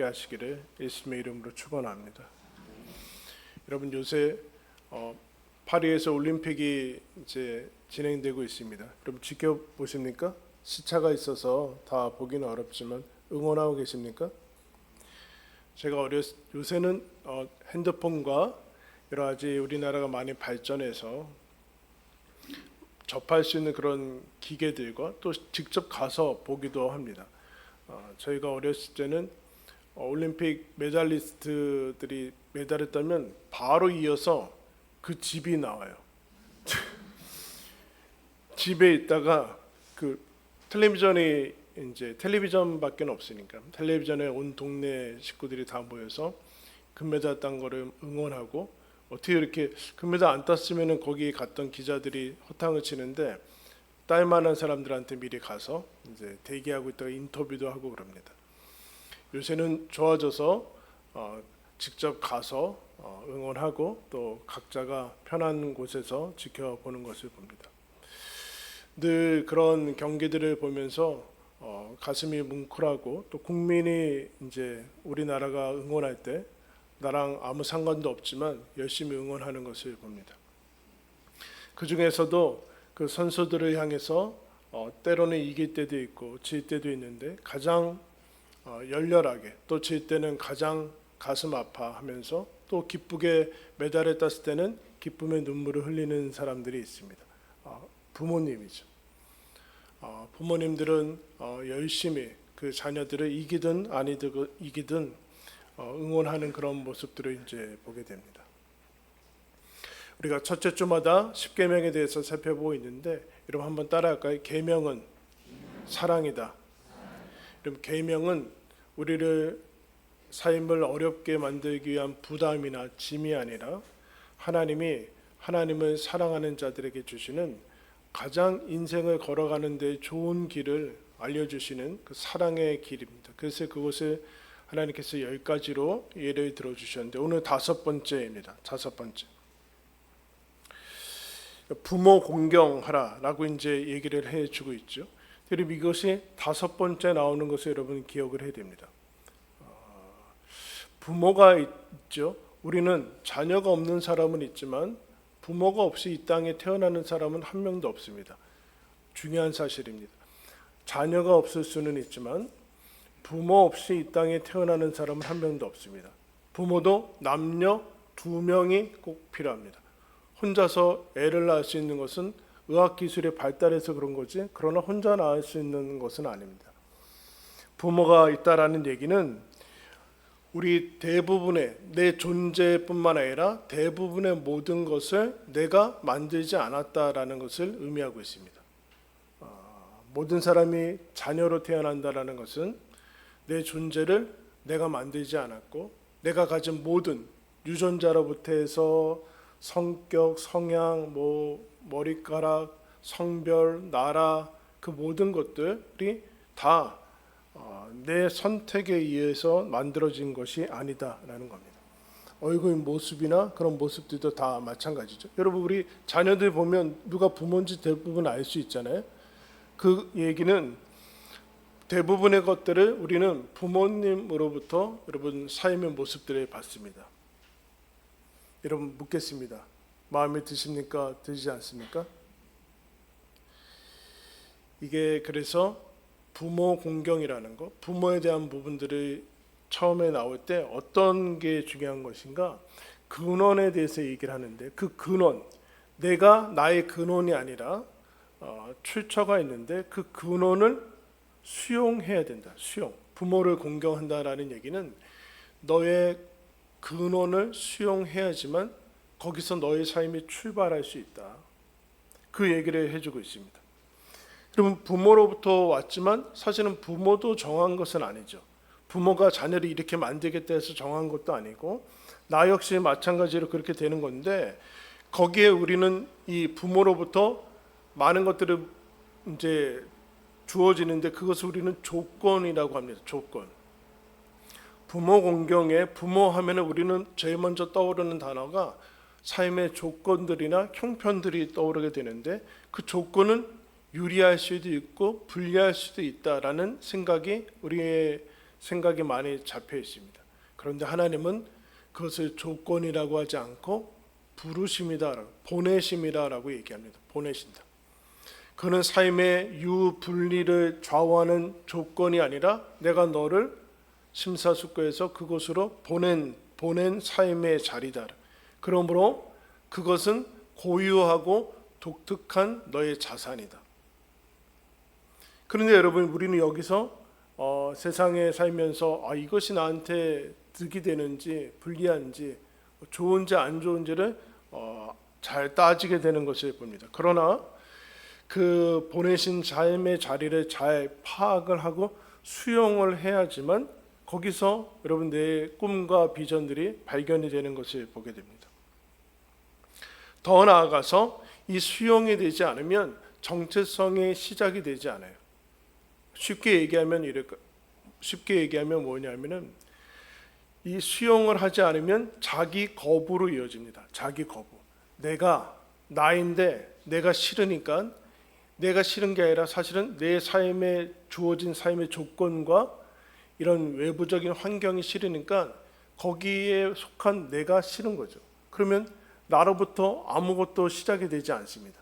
하시기를 예수님의 이름으로 축원합니다. 여러분 요새 파리에서 올림픽이 이제 진행되고 있습니다. 여러분 지켜보십니까? 시차가 있어서 다 보기는 어렵지만 응원하고 계십니까? 제가 요새는 핸드폰과 여러 가지 우리나라가 많이 발전해서 접할 수 있는 그런 기계들과 또 직접 가서 보기도 합니다. 저희가 어렸을 때는 올림픽 메달리스트들이 메달을 따면 바로 이어서 그 집이 나와요. 집에 있다가 그 텔레비전이 이제 텔레비전밖에 없으니까 텔레비전에 온 동네 식구들이 다 모여서 금메달 딴 거를 응원하고, 어떻게 이렇게 금메달 안 땄으면은 거기 갔던 기자들이 허탕을 치는데 딸 만한 사람들한테 미리 가서 이제 대기하고 있다가 인터뷰도 하고 그럽니다. 요새는 좋아져서 직접 가서 응원하고 또 각자가 편한 곳에서 지켜보는 것을 봅니다. 늘 그런 경기들을 보면서 가슴이 뭉클하고, 또 국민이 이제 우리나라가 응원할 때 나랑 아무 상관도 없지만 열심히 응원하는 것을 봅니다. 그 중에서도 그 선수들을 향해서 때로는 이길 때도 있고 질 때도 있는데 가장 열렬하게, 또 질 때는 가장 가슴 아파하면서 또 기쁘게 메달을 땄을 때는 기쁨의 눈물을 흘리는 사람들이 있습니다. 부모님이죠. 부모님들은 열심히 그 자녀들을 이기든 아니든 이기든 응원하는 그런 모습들을 이제 보게 됩니다. 우리가 첫째 주마다 십계명에 대해서 살펴보고 있는데, 여러분 한번 따라할까요? 계명은 사랑이다. 그럼 계명은 우리를 삶을 어렵게 만들기 위한 부담이나 짐이 아니라 하나님이 하나님을 사랑하는 자들에게 주시는 가장 인생을 걸어가는 데 좋은 길을 알려주시는 그 사랑의 길입니다. 그래서 그것을 하나님께서 10가지로 예를 들어주셨는데, 오늘 5번째입니다. 5번째. 부모 공경하라라고 이제 얘기를 해주고 있죠. 그리고 이것이 5번째 나오는 것을 여러분 기억을 해야 됩니다. 부모가 있죠. 우리는 자녀가 없는 사람은 있지만 부모가 없이 이 땅에 태어나는 사람은 한 명도 없습니다. 중요한 사실입니다. 자녀가 없을 수는 있지만 부모 없이 이 땅에 태어나는 사람은 한 명도 없습니다. 부모도 남녀 2명이 꼭 필요합니다. 혼자서 애를 낳을 수 있는 것은 의학기술이 발달해서 그런 거지, 그러나 혼자 낳을 수 있는 것은 아닙니다. 부모가 있다라는 얘기는 우리 대부분의 내 존재뿐만 아니라 대부분의 모든 것을 내가 만들지 않았다라는 것을 의미하고 있습니다. 모든 사람이 자녀로 태어난다라는 것은 내 존재를 내가 만들지 않았고, 내가 가진 모든 유전자로부터 해서 성격, 성향, 머리카락, 성별, 나라, 그 모든 것들이 다 내 선택에 의해서 만들어진 것이 아니다라는 겁니다. 얼굴 모습이나 그런 모습들도 다 마찬가지죠. 여러분 우리 자녀들 보면 누가 부모인지 대부분 알 수 있잖아요. 그 얘기는 대부분의 것들을 우리는 부모님으로부터 여러분 삶의 모습들을 봤습니다. 여러분 묻겠습니다. 마음에 드십니까? 드시지 않습니까? 이게 그래서 부모 공경이라는 것, 부모에 대한 부분들을 처음에 나올 때 어떤 게 중요한 것인가? 근원에 대해서 얘기를 하는데, 그 근원, 내가 나의 근원이 아니라 출처가 있는데 그 근원을 수용해야 된다. 수용. 부모를 공경한다라는 얘기는 너의 근원을 수용해야지만 거기서 너의 삶이 출발할 수 있다. 그 얘기를 해주고 있습니다. 그러면 부모로부터 왔지만 사실은 부모도 정한 것은 아니죠. 부모가 자녀를 이렇게 만들겠다 해서 정한 것도 아니고, 나 역시 마찬가지로 그렇게 되는 건데, 거기에 우리는 이 부모로부터 많은 것들을 이제 주어지는데 그것을 우리는 조건이라고 합니다. 조건. 부모 공경에 부모 하면은 우리는 제일 먼저 떠오르는 단어가 삶의 조건들이나 형편들이 떠오르게 되는데, 그 조건은 유리할 수도 있고 불리할 수도 있다라는 생각이 우리의 생각이 많이 잡혀 있습니다. 그런데 하나님은 그것을 조건이라고 하지 않고 부르심이다, 보내심이다라고 얘기합니다. 보내신다. 그는 삶의 유분리를 좌우하는 조건이 아니라 내가 너를 심사숙고해서 그곳으로 보낸 삶의 자리다. 그러므로 그것은 고유하고 독특한 너의 자산이다. 그런데 여러분, 우리는 여기서 세상에 살면서 이것이 나한테 득이 되는지 불리한지 좋은지 안 좋은지를 잘 따지게 되는 것을 봅니다. 그러나 그 보내신 삶의 자리를 잘 파악을 하고 수용을 해야지만 거기서 여러분 내 꿈과 비전들이 발견이 되는 것을 보게 됩니다. 더 나아가서 이 수용이 되지 않으면 정체성의 시작이 되지 않아요. 쉽게 얘기하면 뭐냐면은 이 수용을 하지 않으면 자기 거부로 이어집니다. 자기 거부. 내가 나인데 내가 싫으니까, 내가 싫은 게 아니라 사실은 내 삶에 주어진 삶의 조건과 이런 외부적인 환경이 싫으니까 거기에 속한 내가 싫은 거죠. 그러면 나로부터 아무것도 시작이 되지 않습니다.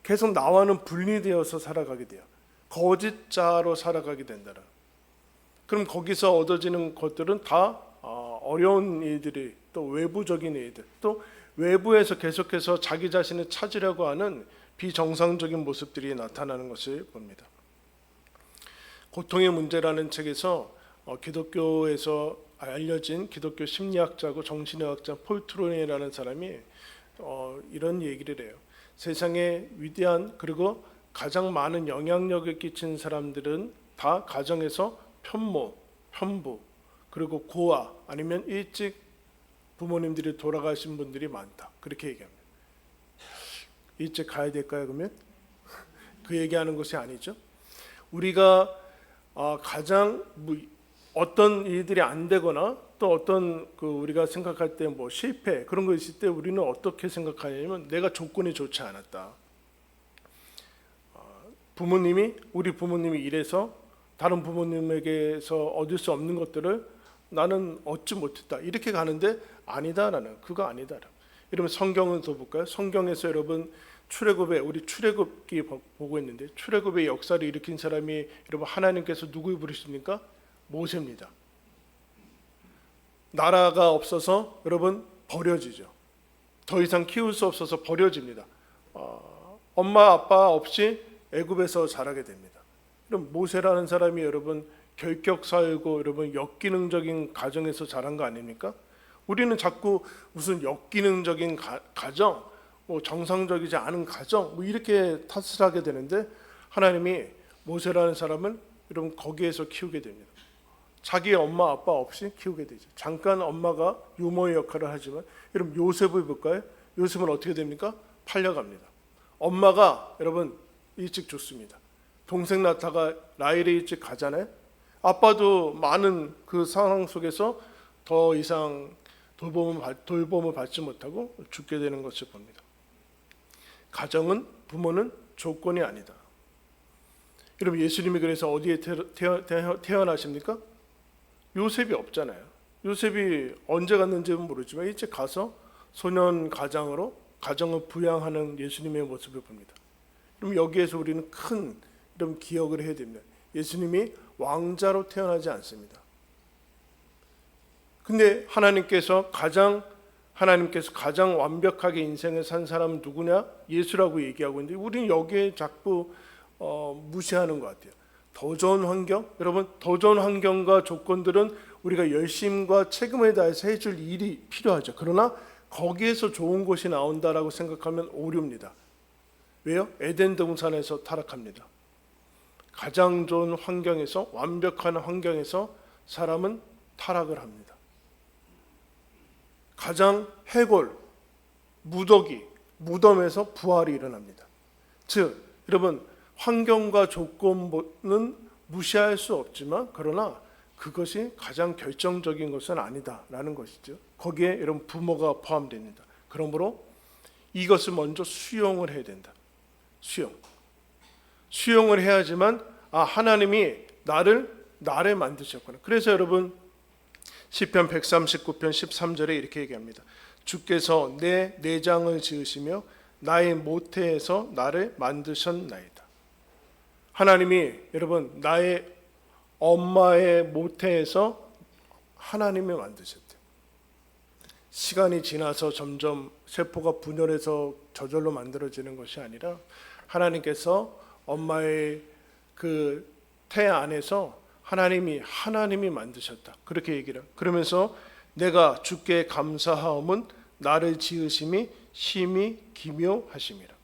계속 나와는 분리되어서 살아가게 돼요. 거짓자로 살아가게 된다는. 그럼 거기서 얻어지는 것들은 다 어려운 일들이, 또 외부적인 일들, 또 외부에서 계속해서 자기 자신을 찾으려고 하는 비정상적인 모습들이 나타나는 것을 봅니다. 고통의 문제라는 책에서 기독교에서 알려진 기독교 심리학자고 정신의학자 폴 트로이라는 사람이 이런 얘기를 해요. 세상에 위대한 그리고 가장 많은 영향력을 끼친 사람들은 다 가정에서 편모, 편부, 그리고 고아 아니면 일찍 부모님들이 돌아가신 분들이 많다. 그렇게 얘기합니다. 일찍 가야 될까요, 그러면? 그 얘기하는 것이 아니죠. 우리가 가장 어떤 일들이 안 되거나 또 어떤 우리가 생각할 때 실패 그런 거 있을 때 우리는 어떻게 생각하냐면 내가 조건이 좋지 않았다. 우리 부모님이 이래서 다른 부모님에게서 얻을 수 없는 것들을 나는 얻지 못했다. 이렇게 가는데 아니다라는, 그거 아니다. 이러면 성경을 더 볼까요? 성경에서 여러분 우리 출애굽기 보고 있는데 출애굽의 역사를 일으킨 사람이 여러분 하나님께서 누구를 부르십니까? 모세입니다. 나라가 없어서 여러분 버려지죠. 더 이상 키울 수 없어서 버려집니다. 엄마 아빠 없이 애굽에서 자라게 됩니다. 그럼 모세라는 사람이 여러분 결격 살고 여러분 역기능적인 가정에서 자란 거 아닙니까? 우리는 자꾸 무슨 역기능적인 가정, 정상적이지 않은 가정 이렇게 탓을 하게 되는데 하나님이 모세라는 사람을 여러분 거기에서 키우게 됩니다. 자기의 엄마 아빠 없이 키우게 되죠. 잠깐 엄마가 유모의 역할을 하지만 여러분 요셉을 볼까요? 요셉은 어떻게 됩니까? 팔려갑니다. 엄마가 여러분 일찍 죽습니다. 동생 낳다가 라헬이 일찍 가잖아요. 아빠도 많은 그 상황 속에서 더 이상 돌봄을 받지 못하고 죽게 되는 것을 봅니다. 가정은, 부모는 조건이 아니다. 여러분 예수님이 그래서 어디에 태어나십니까? 요셉이 없잖아요. 요셉이 언제 갔는지는 모르지만 일찍 가서 소년 가장으로 가정을 부양하는 예수님의 모습을 봅니다. 그럼 여기에서 우리는 큰 이런 기억을 해야 됩니다. 예수님이 왕자로 태어나지 않습니다. 근데 하나님께서 가장 완벽하게 인생을 산 사람은 누구냐? 예수라고 얘기하고 있는데 우리는 여기에 자꾸 무시하는 것 같아요. 더 좋은 환경? 여러분 더 좋은 환경과 조건들은 우리가 열심과 책임을 다해서 해줄 일이 필요하죠. 그러나 거기에서 좋은 것이 나온다라고 생각하면 오류입니다. 왜요? 에덴 동산에서 타락합니다. 가장 좋은 환경에서, 완벽한 환경에서 사람은 타락을 합니다. 가장 해골, 무더기, 무덤에서 부활이 일어납니다. 즉 여러분 환경과 조건은 무시할 수 없지만 그러나 그것이 가장 결정적인 것은 아니다라는 것이죠. 거기에 여러분 부모가 포함됩니다. 그러므로 이것을 먼저 수용을 해야 된다. 수용을 해야지만 하나님이 나를 나를 만드셨구나. 그래서 여러분 시편 139편 13절에 이렇게 얘기합니다. 주께서 내 내장을 지으시며 나의 모태에서 나를 만드셨나이다. 하나님이 여러분 나의 엄마의 모태에서 하나님이 만드셨대요. 시간이 지나서 점점 세포가 분열해서 저절로 만들어지는 것이 아니라 하나님께서 엄마의 그 태 안에서 하나님이 만드셨다. 그렇게 얘기를. 그러면서 내가 주께 감사하옴은 나를 지으심이 심히 기묘하심이라.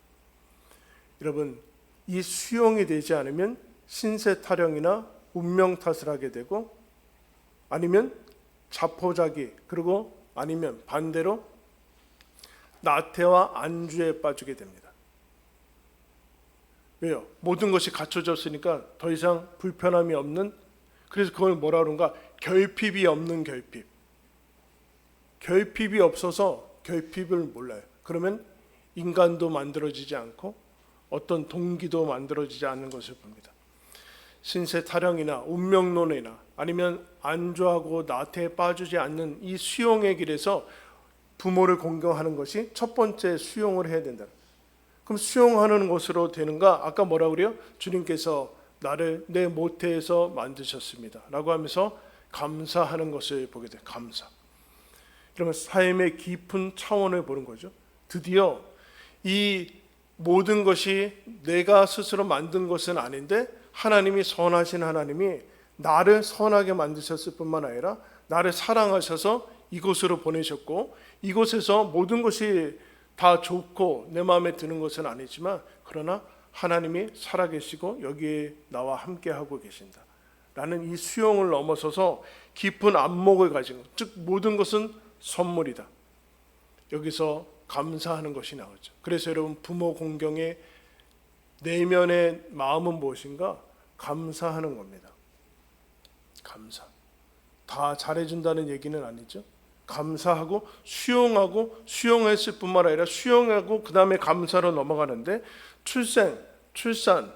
여러분, 이 수용이 되지 않으면 신세 타령이나 운명 탓을 하게 되고, 아니면 자포자기, 그리고 아니면 반대로 나태와 안주에 빠지게 됩니다. 왜요? 모든 것이 갖춰졌으니까 더 이상 불편함이 없는, 그래서 그걸 뭐라 그런가? 결핍이 없는 결핍. 결핍이 없어서 결핍을 몰라요. 그러면 인간도 만들어지지 않고 어떤 동기도 만들어지지 않는 것을 봅니다. 신세 타령이나 운명론이나 아니면 안주하고 나태에 빠지지 않는 이 수용의 길에서 부모를 공경하는 것이 첫 번째 수용을 해야 된다. 그럼 수용하는 것으로 되는가? 아까 뭐라 그래요? 주님께서 나를 내 모태에서 만드셨습니다 라고 하면서 감사하는 것을 보게 돼요. 감사. 그러면 삶의 깊은 차원을 보는 거죠. 드디어 이 모든 것이 내가 스스로 만든 것은 아닌데 하나님이 선하신 하나님이 나를 선하게 만드셨을 뿐만 아니라 나를 사랑하셔서 이곳으로 보내셨고, 이곳에서 모든 것이 다 좋고 내 마음에 드는 것은 아니지만 그러나 하나님이 살아계시고 여기에 나와 함께하고 계신다 라는 이 수용을 넘어서서 깊은 안목을 가진 것, 즉 모든 것은 선물이다. 여기서 감사하는 것이 나오죠. 그래서 여러분, 부모 공경의 내면의 마음은 무엇인가? 감사하는 겁니다. 감사. 다 잘해준다는 얘기는 아니죠. 감사하고 수용했을 뿐만 아니라 수용하고 그 다음에 감사로 넘어가는데, 출산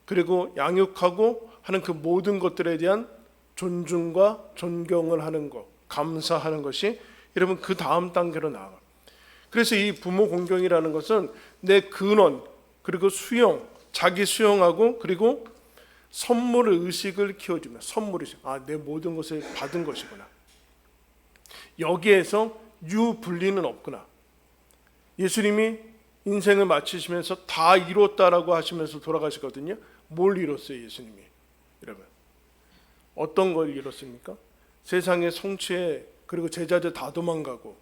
그리고 양육하고 하는 그 모든 것들에 대한 존중과 존경을 하는 것, 감사하는 것이 여러분 그 다음 단계로 나아가요. 그래서 이 부모 공경이라는 것은 내 근원, 그리고 수용, 자기 수용하고 그리고 선물 의식을 키워주면, 선물 의식, 내 모든 것을 받은 것이구나, 여기에서 유분리는 없구나. 예수님이 인생을 마치시면서 다 이뤘다라고 하시면서 돌아가시거든요. 뭘 이뤘어요 예수님이? 여러분, 어떤 걸 이뤘습니까? 세상의 성취에, 그리고 제자들 다 도망가고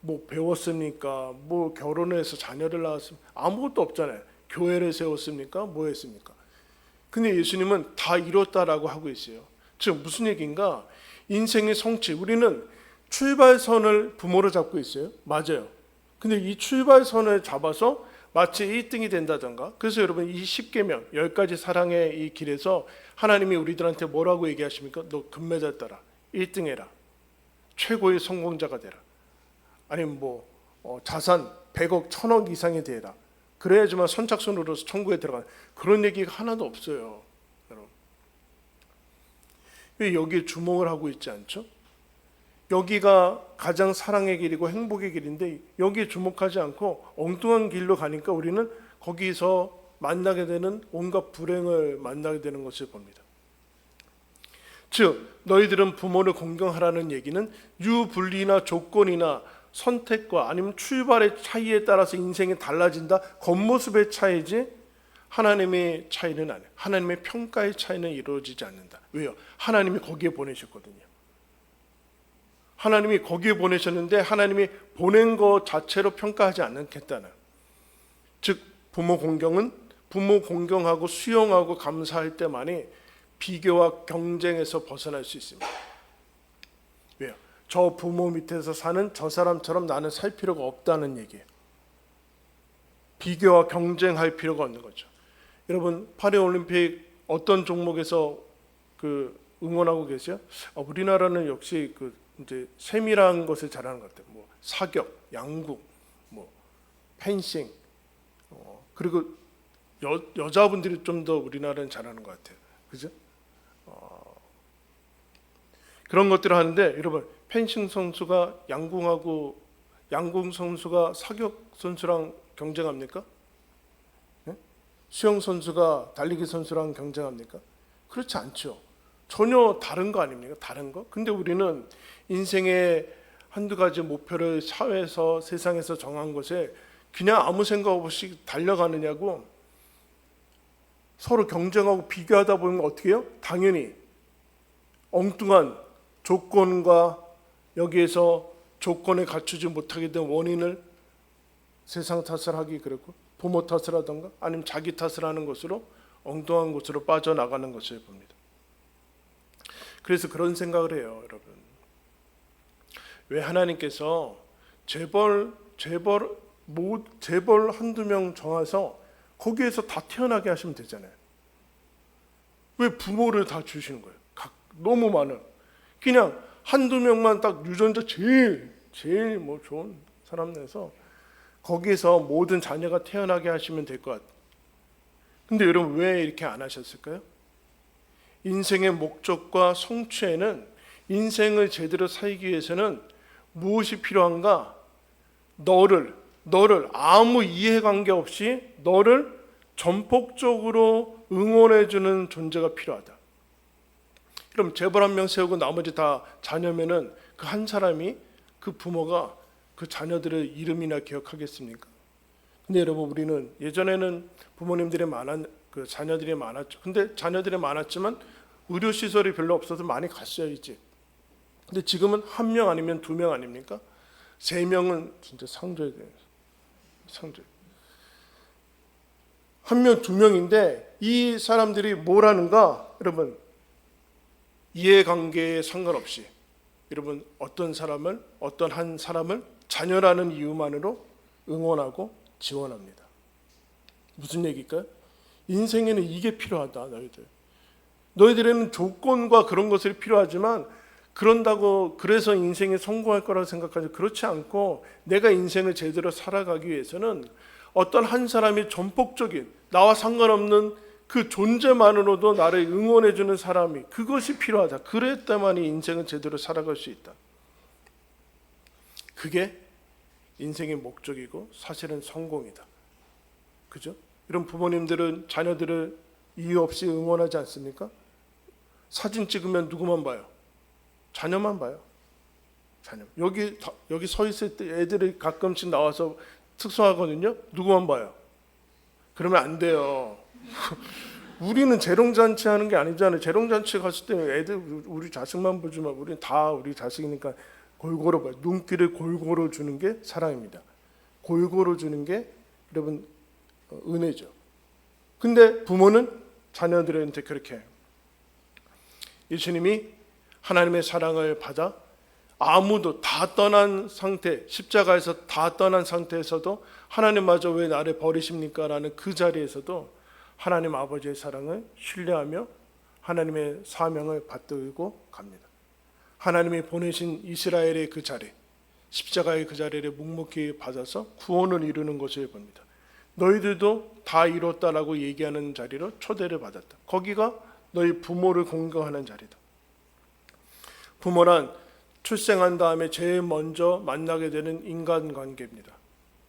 뭐 배웠습니까? 뭐 결혼해서 자녀를 낳았습니까? 아무것도 없잖아요. 교회를 세웠습니까? 뭐 했습니까? 근데 예수님은 다 이뤘다라고 하고 있어요. 즉 무슨 얘기인가? 인생의 성취, 우리는 출발선을 부모로 잡고 있어요. 맞아요. 근데 이 출발선을 잡아서 마치 1등이 된다던가. 그래서 여러분, 이 10계명 10가지 사랑의 이 길에서 하나님이 우리들한테 뭐라고 얘기하십니까? 너 금메달 따라, 1등 해라, 최고의 성공자가 되라, 아니면 자산 100억 1000억 이상이 되라, 그래야지만 선착순으로서 천국에 들어가는, 그런 얘기가 하나도 없어요. 여러분, 왜 여기에 주목을 하고 있지 않죠? 여기가 가장 사랑의 길이고 행복의 길인데 여기에 주목하지 않고 엉뚱한 길로 가니까 우리는 거기서 만나게 되는 온갖 불행을 만나게 되는 것을 봅니다. 즉 너희들은 부모를 공경하라는 얘기는 유분리나 조건이나 선택과 아니면 출발의 차이에 따라서 인생이 달라진다, 겉모습의 차이지 하나님의 차이는 아니에요. 하나님의 평가의 차이는 이루어지지 않는다. 왜요? 하나님이 거기에 보내셨거든요. 하나님이 거기에 보내셨는데 하나님이 보낸 것 자체로 평가하지 않겠다는, 즉 부모 공경은 부모 공경하고 수용하고 감사할 때만이 비교와 경쟁에서 벗어날 수 있습니다. 왜요? 저 부모 밑에서 사는 저 사람처럼 나는 살 필요가 없다는 얘기예요. 비교와 경쟁할 필요가 없는 거죠. 여러분, 파리올림픽 어떤 종목에서 응원하고 계세요? 우리나라는 역시 이제 세밀한 것을 잘하는 것 같아요. 사격, 양궁, 펜싱, 그리고 여자분들이 좀 더 우리나라는 잘하는 것 같아요. 그죠? 그런 것들을 하는데 여러분 펜싱 선수가 양궁 선수가 사격 선수랑 경쟁합니까? 네? 수영 선수가 달리기 선수랑 경쟁합니까? 그렇지 않죠. 전혀 다른 거 아닙니까? 다른 거? 근데 우리는 인생의 한두 가지 목표를 사회에서 세상에서 정한 것에 그냥 아무 생각 없이 달려가느냐고 서로 경쟁하고 비교하다 보면 어떻게 해요? 당연히 엉뚱한 조건과 여기에서 조건에 갖추지 못하게 된 원인을 세상 탓을 하기 그렇고 부모 탓을 하던가 아니면 자기 탓을 하는 것으로 엉뚱한 곳으로 빠져나가는 것을 봅니다. 그래서 그런 생각을 해요, 여러분. 왜 하나님께서 재벌 한두 명 정해서 거기에서 다 태어나게 하시면 되잖아요. 왜 부모를 다 주시는 거예요? 너무 많은. 그냥 한두 명만 딱 유전자 제일 뭐 좋은 사람 내서 거기에서 모든 자녀가 태어나게 하시면 될 것 같아요. 근데 여러분 왜 이렇게 안 하셨을까요? 인생의 목적과 성취에는 인생을 제대로 살기 위해서는 무엇이 필요한가? 너를 아무 이해관계 없이 너를 전폭적으로 응원해주는 존재가 필요하다. 그럼 재벌 한 명 세우고 나머지 다 자녀면은 그 한 사람이 그 부모가 그 자녀들의 이름이나 기억하겠습니까? 근데 여러분 우리는 예전에는 부모님들이 그 자녀들이 많았죠. 근데 자녀들이 많았지만 의료 시설이 별로 없어서 많이 갔어요 이제. 근데 지금은 한 명 아니면 두 명 아닙니까? 세 명은 진짜 상조해야 돼요. 상조. 한 명, 두 명인데 이 사람들이 뭘 하는가? 여러분 이해관계에 상관없이 여러분 어떤 한 사람을 자녀라는 이유만으로 응원하고 지원합니다. 무슨 얘기일까요? 인생에는 이게 필요하다. 너희들에는 조건과 그런 것이 필요하지만 그래서 인생에 성공할 거라고 생각하지 그렇지 않고 내가 인생을 제대로 살아가기 위해서는 어떤 한 사람이 전폭적인 나와 상관없는 그 존재만으로도 나를 응원해주는 사람이 그것이 필요하다. 그럴 때만이 인생을 제대로 살아갈 수 있다. 그게 인생의 목적이고 사실은 성공이다. 그죠? 이런 부모님들은 자녀들을 이유 없이 응원하지 않습니까? 사진 찍으면 누구만 봐요? 자녀만 봐요. 자녀. 여기 서 있을 때 애들이 가끔씩 나와서 특수하거든요. 누구만 봐요? 그러면 안 돼요. 우리는 재롱잔치 하는 게 아니잖아요. 재롱잔치 갔을 때 애들 우리 자식만 보지만 우리는 다 우리 자식이니까 골고루 봐요. 눈길을 골고루 주는 게 사랑입니다. 골고루 주는 게 여러분 은혜죠. 근데 부모는 자녀들한테 그렇게 해요. 예수님이 하나님의 사랑을 받아 아무도 다 떠난 상태, 십자가에서 다 떠난 상태에서도 하나님마저 왜 나를 버리십니까? 라는 그 자리에서도 하나님 아버지의 사랑을 신뢰하며 하나님의 사명을 받들고 갑니다. 하나님이 보내신 이스라엘의 그 자리, 십자가의 그 자리를 묵묵히 받아서 구원을 이루는 것을 봅니다. 너희들도 다 이뤘다라고 얘기하는 자리로 초대를 받았다. 거기가 너희 부모를 공경하는 자리다. 부모란 출생한 다음에 제일 먼저 만나게 되는 인간관계입니다.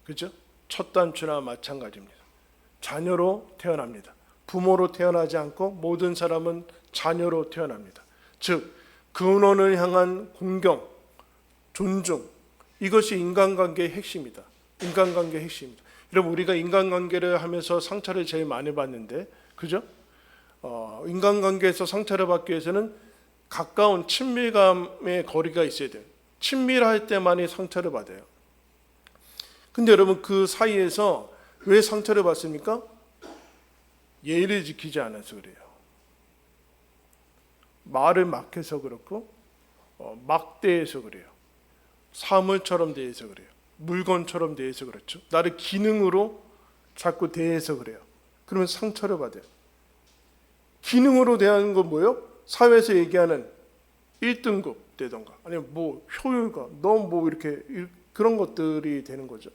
그죠? 첫 단추나 마찬가지입니다. 자녀로 태어납니다. 부모로 태어나지 않고 모든 사람은 자녀로 태어납니다. 즉 근원을 향한 공경, 존중, 이것이 인간관계의 핵심이다. 인간관계의 핵심입니다. 여러분 우리가 인간관계를 하면서 상처를 제일 많이 받는데 그죠? 인간관계에서 상처를 받기 위해서는 가까운 친밀감의 거리가 있어야 돼요. 친밀할 때만이 상처를 받아요. 근데 여러분 그 사이에서 왜 상처를 받습니까? 예의를 지키지 않아서 그래요. 말을 막 해서 그렇고 막 대해서 그래요. 사물처럼 대해서 그래요. 물건처럼 대해서 그렇죠. 나를 기능으로 자꾸 대해서 그래요. 그러면 상처를 받아요. 기능으로 대하는 건 뭐예요? 사회에서 얘기하는 1등급 되던가 아니면 뭐 효율가 너무 뭐 이렇게 그런 것들이 되는 거죠.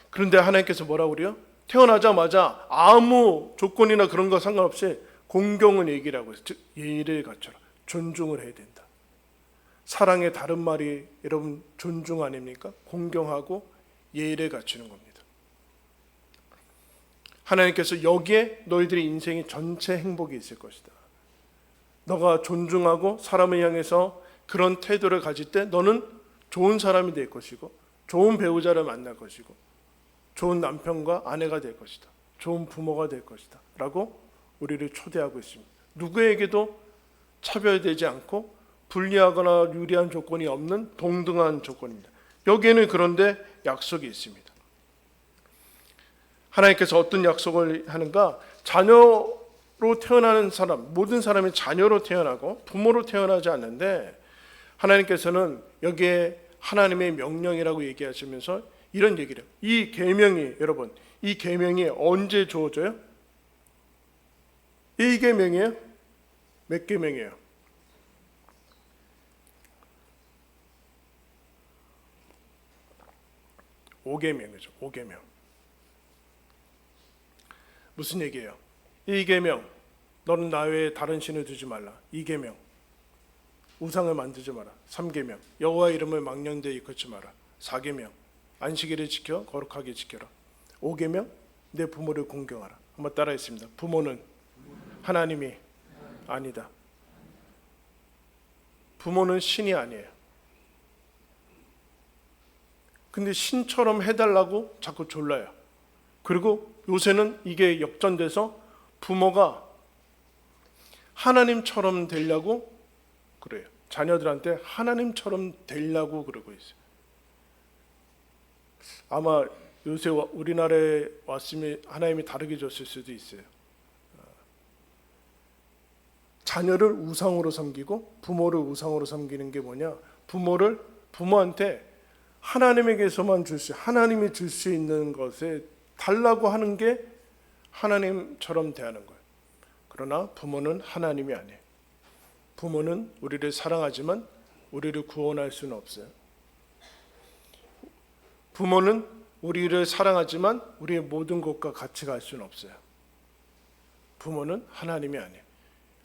그런데 하나님께서 뭐라고 그래요? 태어나자마자 아무 조건이나 그런 거 상관없이 공경은 얘기라고 해서 즉 예의를 갖춰라. 존중을 해야 된다. 사랑의 다른 말이 여러분 존중 아닙니까? 공경하고 예의를 갖추는 겁니다. 하나님께서 여기에 너희들의 인생의 전체 행복이 있을 것이다. 너가 존중하고 사람을 향해서 그런 태도를 가질 때 너는 좋은 사람이 될 것이고 좋은 배우자를 만날 것이고 좋은 남편과 아내가 될 것이다. 좋은 부모가 될 것이다. 라고 우리를 초대하고 있습니다. 누구에게도 차별되지 않고 불리하거나 유리한 조건이 없는 동등한 조건입니다. 여기에는 그런데 약속이 있습니다. 하나님께서 어떤 약속을 하는가? 자녀로 태어나는 사람, 모든 사람이 자녀로 태어나고 부모로 태어나지 않는데 하나님께서는 여기에 하나님의 명령이라고 얘기하시면서 이런 얘기를 해요. 이 계명이 여러분, 이 계명이 언제 주어져요? 이 계명이에요? 몇 계명이에요? 5계명이죠. 5계명. 무슨 얘기예요? 1계명, 너는 나 외에 다른 신을 두지 말라. 2계명, 우상을 만들지 마라. 3계명, 여호와 이름을 망령되이 일컫지 마라. 4계명, 안식일을 지켜 거룩하게 지켜라. 5계명, 내 부모를 공경하라. 한번 따라했습니다. 부모는 하나님이 아니다. 부모는 신이 아니에요. 근데 신처럼 해달라고 자꾸 졸라요. 그리고 요새는 이게 역전돼서 부모가 하나님처럼 되려고 그래요. 자녀들한테 하나님처럼 되려고 그러고 있어요. 아마 요새 우리나라에 왔으면 하나님이 다르게 줬을 수도 있어요. 자녀를 우상으로 섬기고 부모를 우상으로 섬기는 게 뭐냐? 부모한테 하나님에게서만 하나님이 줄 수 있는 것에 달라고 하는 게 하나님처럼 대하는 거예요. 그러나 부모는 하나님이 아니에요. 부모는 우리를 사랑하지만 우리를 구원할 수는 없어요. 부모는 우리를 사랑하지만 우리의 모든 것과 같이 갈 수는 없어요. 부모는 하나님이 아니에요.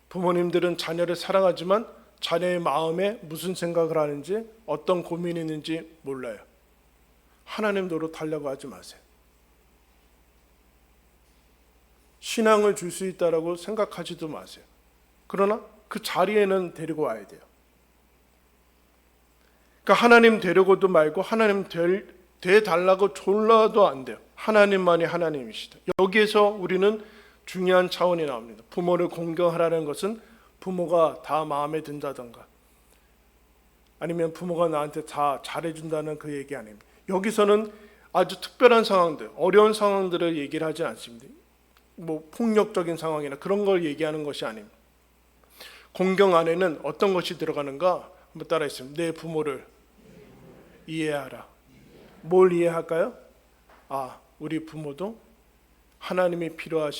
부모님들은 자녀를 사랑하지만 자녀의 마음에 무슨 생각을 하는지 어떤 고민이 있는지 몰라요. 하나님 노릇 하려고 하지 마세요. 신앙을 줄 수 있다라고 생각하지도 마세요. 그러나 그 자리에는 데리고 와야 돼요. 그러니까 하나님 되려고도 말고 하나님 되달라고 졸라도 안 돼요. 하나님만이 하나님이시다. 여기에서 우리는 중요한 차원이 나옵니다. 부모를 공경하라는 것은 부모가 다 마음에 든다던가 아니면 부모가 나한테 다 잘해준다는 그 얘기 아닙니다. 여기서는 아주 특별한 상황들, 어려운 상황들을 얘기를 하지 않습니다. 뭐 폭력적인 상황이나 그런 걸 얘기하는 것이 아닙니다. 공경 안에는 어떤 것이 들어가는가? 한번 따라했습니다. 내 부모를 이해하라. 뭘 이해할까요? 우리 부모도 하나님이 필요한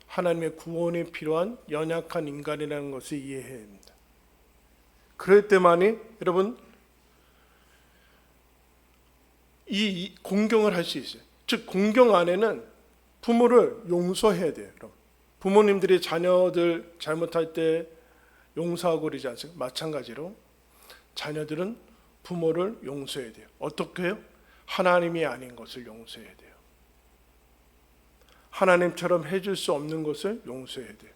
하나님의 구원이 필요한 연약한 인간이라는 것을 이해해야 합니다. 그럴 때만이 여러분 이 공경을 할 수 있어요. 즉 공경 안에는 부모를 용서해야 돼요. 그럼 부모님들이 자녀들 잘못할 때 용서하고 그러지 않습니까? 마찬가지로 자녀들은 부모를 용서해야 돼요. 어떻게 해요? 하나님이 아닌 것을 용서해야 돼요. 하나님처럼 해줄 수 없는 것을 용서해야 돼요.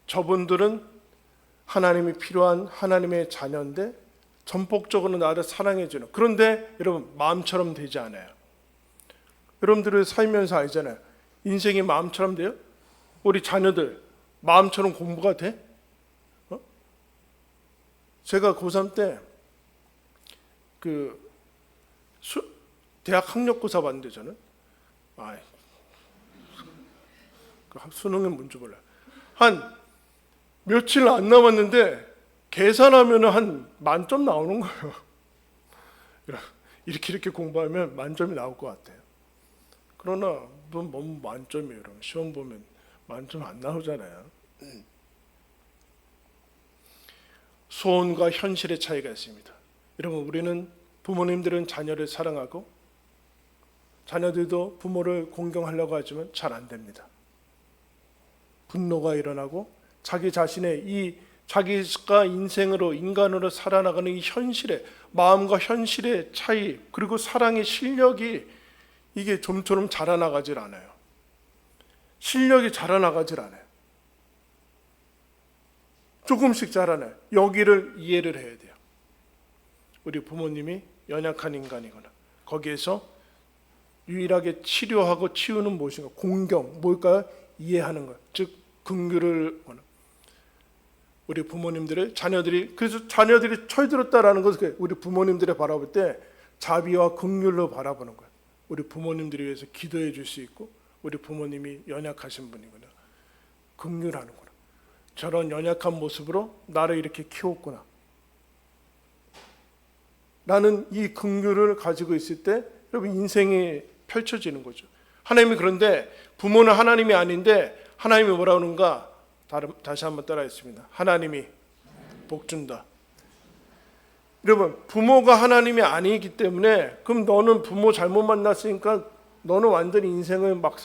저분들은 하나님이 필요한 하나님의 자녀인데 전폭적으로 나를 사랑해주는, 그런데 여러분 마음처럼 되지 않아요. 여러분들을 살면서 알잖아요. 인생이 마음처럼 돼요? 우리 자녀들 마음처럼 공부가 돼? 제가 고3 때 대학 학력고사 봤는데 저는 수능은 뭔지 몰라요. 한 며칠 안 남았는데 계산하면 한 만점 나오는 거예요. 이렇게 공부하면 만점이 나올 것 같아요. 그러나 뭐 만점이에요. 시험 보면 만점 안 나오잖아요. 소원과 현실의 차이가 있습니다. 여러분, 우리는 부모님들은 자녀를 사랑하고 자녀들도 부모를 공경하려고 하지만 잘 안 됩니다. 분노가 일어나고 자기 자신의 자기가 인간으로 살아나가는 이 현실의 마음과 현실의 차이, 그리고 사랑의 실력이 이게 좀처럼 자라나가질 않아요. 실력이 자라나가질 않아요. 조금씩 자라나요. 여기를 이해를 해야 돼요. 우리 부모님이 연약한 인간이거나 거기에서 유일하게 치료하고 치유는 무엇인가? 공경, 뭘까요? 이해하는 것, 즉 긍휼을 원하는. 우리 부모님들의 그래서 자녀들이 철들었다라는 것을 우리 부모님들을 바라볼 때 자비와 긍휼로 바라보는 거예요. 우리 부모님들을 위해서 기도해 줄 수 있고, 우리 부모님이 연약하신 분이구나, 긍휼하는구나, 저런 연약한 모습으로 나를 이렇게 키웠구나 라는 이 긍휼을 가지고 있을 때 여러분 인생이 펼쳐지는 거죠. 하나님이 그런데 부모는 하나님이 아닌데 하나님이 뭐라 하는가? 다시 한번 따라했습니다. 하나님이 복 준다. 여러분, 부모가 하나님이 아니기 때문에 그럼 너는 부모 잘못 만났으니까 너는 완전히 인생을 막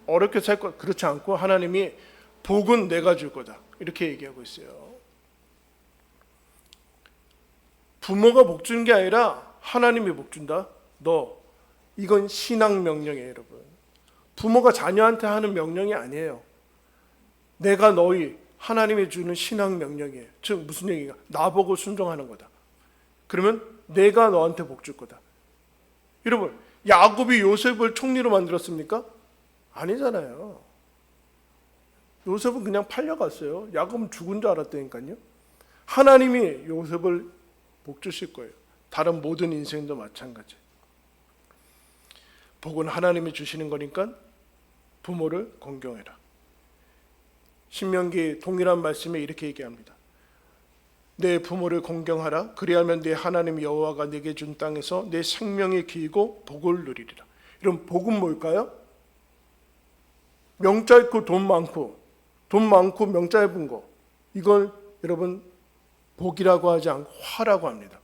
어렵게 살 거야. 그렇지 않고 하나님이 복은 내가 줄 거다, 이렇게 얘기하고 있어요. 부모가 복 주는 게 아니라 하나님이 복 준다. 이건 신앙 명령이에요, 여러분. 부모가 자녀한테 하는 명령이 아니에요. 내가 하나님이 주는 신앙 명령이에요. 즉 무슨 얘기가? 나보고 순종하는 거다. 그러면 내가 너한테 복 줄 거다. 여러분, 야곱이 요셉을 총리로 만들었습니까? 아니잖아요. 요셉은 그냥 팔려갔어요. 야곱은 죽은 줄 알았다니까요. 하나님이 요셉을 복 주실 거예요. 다른 모든 인생도 마찬가지. 복은 하나님이 주시는 거니까 부모를 공경해라. 신명기 동일한 말씀에 이렇게 얘기합니다. 내 부모를 공경하라. 그리하면 내 하나님 여호와가 내게 준 땅에서 내 생명이 길고 복을 누리리라. 이런 복은 뭘까요? 명 짧고 돈 많고 명 짧은 거, 이걸 여러분 복이라고 하지 않고 화라고 합니다.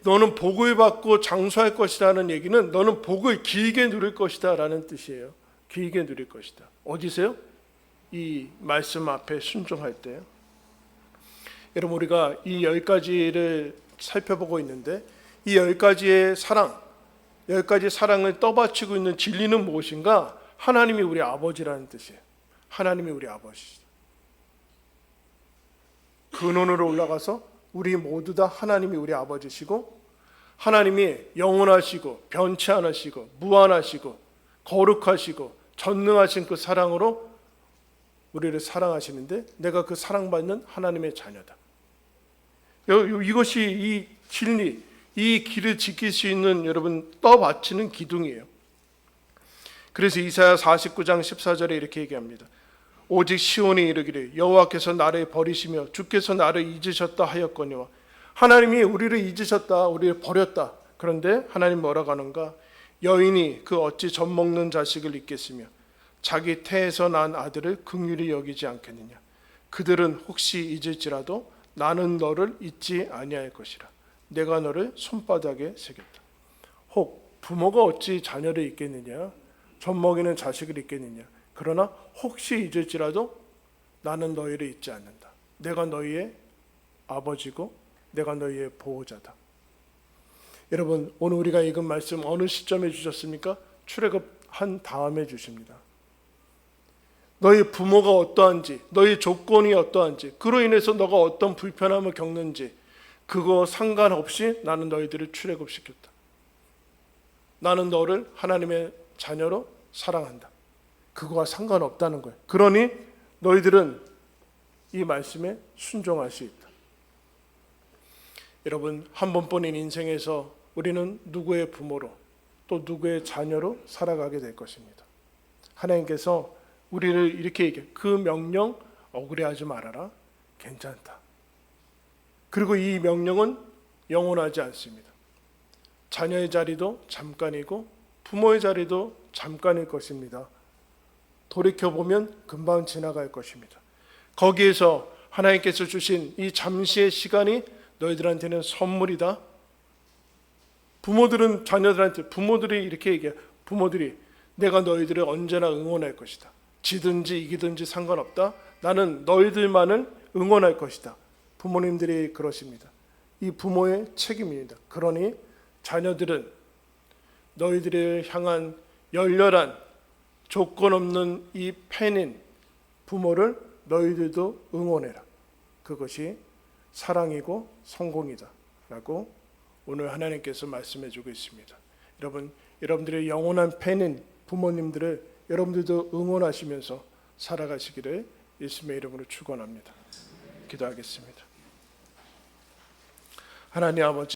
너는 복을 받고 장수할 것이라는 얘기는 너는 복을 길게 누릴 것이다 라는 뜻이에요. 길게 누릴 것이다. 어디서요? 이 말씀 앞에 순종할 때요. 여러분, 우리가 이 10가지를 살펴보고 있는데 이 10가지의 사랑을 떠받치고 있는 진리는 무엇인가? 하나님이 우리 아버지라는 뜻이에요. 하나님이 우리 아버지시다. 근원으로 올라가서 우리 모두 다 하나님이 우리 아버지시고, 하나님이 영원하시고 변치 않으시고 무한하시고 거룩하시고 전능하신 그 사랑으로 우리를 사랑하시는데 내가 그 사랑받는 하나님의 자녀다. 이것이 이 진리, 이 길을 지킬 수 있는 여러분 떠받치는 기둥이에요. 그래서 이사야 49장 14절에 이렇게 얘기합니다. 오직 시온이 이르기를 여호와께서 나를 버리시며 주께서 나를 잊으셨다 하였거니와. 하나님이 우리를 잊으셨다, 우리를 버렸다. 그런데 하나님 뭐라고 하는가? 여인이 그 어찌 젖먹는 자식을 잊겠으며 자기 태에서 난 아들을 긍휼히 여기지 않겠느냐. 그들은 혹시 잊을지라도 나는 너를 잊지 아니할 것이라. 내가 너를 손바닥에 새겼다. 혹 부모가 어찌 자녀를 잊겠느냐, 젖먹이는 자식을 잊겠느냐. 그러나 혹시 잊을지라도 나는 너희를 잊지 않는다. 내가 너희의 아버지고 내가 너희의 보호자다. 여러분, 오늘 우리가 읽은 말씀 어느 시점에 주셨습니까? 출애굽한 다음에 주십니다. 너희 부모가 어떠한지, 너희 조건이 어떠한지, 그로 인해서 너가 어떤 불편함을 겪는지 그거 상관없이 나는 너희들을 출애굽시켰다. 나는 너를 하나님의 자녀로 사랑한다. 그거와 상관없다는 거예요. 그러니 너희들은 이 말씀에 순종할 수 있다. 여러분, 한 번뿐인 인생에서 우리는 누구의 부모로 또 누구의 자녀로 살아가게 될 것입니다. 하나님께서 우리를 이렇게 얘기해요. 그 명령 억울해하지 말아라. 괜찮다. 그리고 이 명령은 영원하지 않습니다. 자녀의 자리도 잠깐이고 부모의 자리도 잠깐일 것입니다. 돌이켜보면 금방 지나갈 것입니다. 거기에서 하나님께서 주신 이 잠시의 시간이 너희들한테는 선물이다. 부모들은 자녀들한테, 부모들이 이렇게 얘기해요. 부모들이 내가 너희들을 언제나 응원할 것이다. 지든지 이기든지 상관없다. 나는 너희들만을 응원할 것이다. 부모님들이 그러십니다. 이 부모의 책임입니다. 그러니 자녀들은 너희들을 향한 열렬한 조건 없는 이 팬인 부모를 너희들도 응원해라. 그것이 사랑이고 성공이다 라고 오늘 하나님께서 말씀해 주고 있습니다. 여러분들의 영원한 팬인 부모님들을 여러분들도 응원하시면서 살아가시기를 예수님의 이름으로 축원합니다. 기도하겠습니다. 하나님 아버지,